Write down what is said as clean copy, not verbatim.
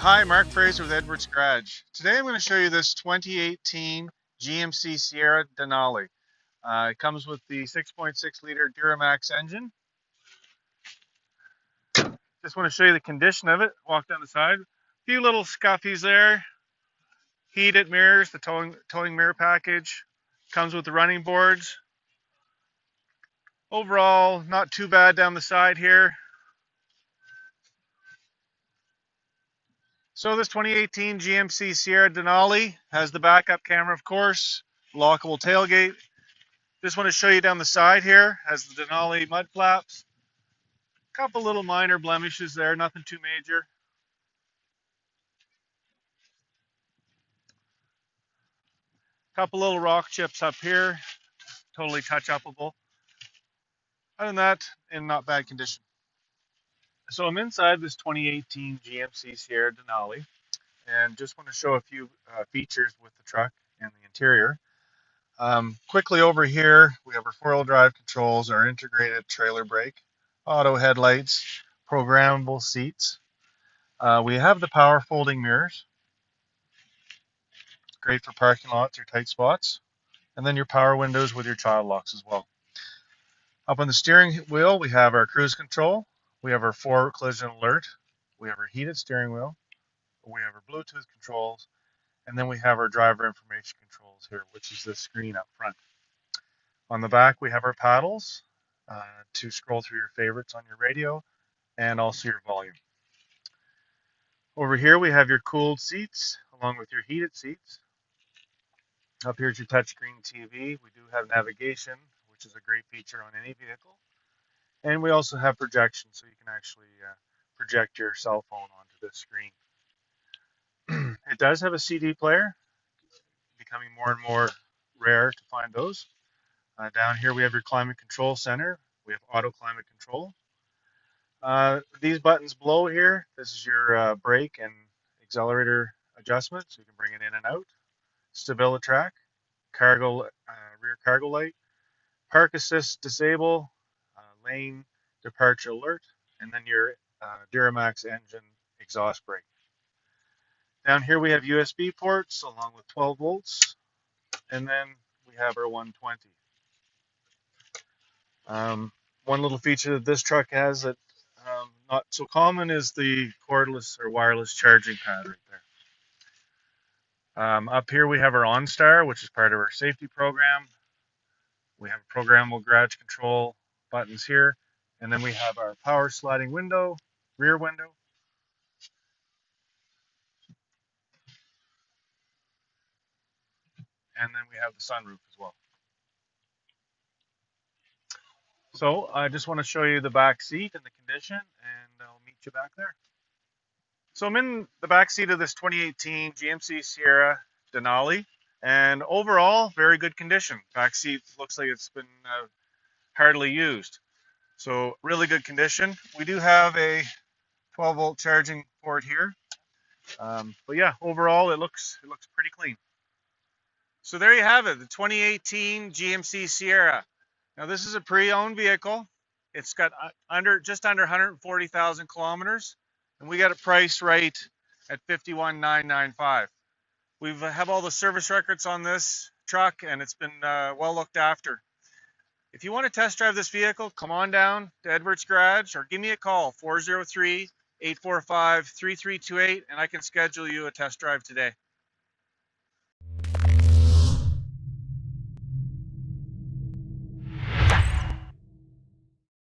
Hi, Mark Fraser with Edwards Garage. Today I'm going to show you this 2018 GMC Sierra Denali. It comes with the 6.6 liter Duramax engine. Just want to show you the condition of it. Walk down the side. A few little scuffies there. Heated mirrors, the towing mirror package. Comes with the running boards. Overall, not too bad down the side here. So this 2018 GMC Sierra Denali has the backup camera, of course, lockable tailgate. Just want to show you down the side here, has the Denali mud flaps. A couple little minor blemishes there, nothing too major. Couple little rock chips up here, totally touch-upable. Other than that, in not bad condition. So I'm inside this 2018 GMC Sierra Denali, and just want to show a few features with the truck and the interior. Quickly over here, we have our four-wheel drive controls, our integrated trailer brake, auto headlights, programmable seats. We have the power folding mirrors, great for parking lots or tight spots, and then your power windows with your child locks as well. Up on the steering wheel, we have our cruise control, we have our forward collision alert, we have our heated steering wheel, we have our Bluetooth controls, and then we have our driver information controls here, which is this screen up front. On the back, we have our paddles to scroll through your favorites on your radio and also your volume. Over here, we have your cooled seats along with your heated seats. Up here is your touchscreen TV. We do have navigation, which is a great feature on any vehicle. And we also have projection, so you can actually project your cell phone onto this screen. It does have a CD player, becoming more and more rare to find those. Down here we have your climate control center. We have auto climate control. These buttons below here, this is your brake and accelerator adjustment, so you can bring it in and out. StabiliTrak, cargo, rear cargo light, park assist disable, lane departure alert, and then your Duramax engine exhaust brake. Down here we have USB ports along with 12 volts, and then we have our 120. One little feature that this truck has that not so common is the cordless or wireless charging pad right there. Up here we have our OnStar, which is part of our safety program. We have programmable garage control buttons here, and then we have our power sliding window, rear window. And then we have the sunroof as well. So I just want to show you the back seat and the condition, and I'll meet you back there. So I'm in the back seat of this 2018 GMC Sierra Denali, and overall, very good condition. Back seat looks like it's been hardly used. So really good condition. We do have a 12-volt charging port here. But yeah, overall, it looks pretty clean. So there you have it, the 2018 GMC Sierra. Now this is a pre-owned vehicle. It's got just under 140,000 kilometers, and we got it priced right at $51,995. We have all the service records on this truck, and it's been well looked after. If you want to test drive this vehicle, come on down to Edwards Garage or give me a call, 403-845-3328, and I can schedule you a test drive today.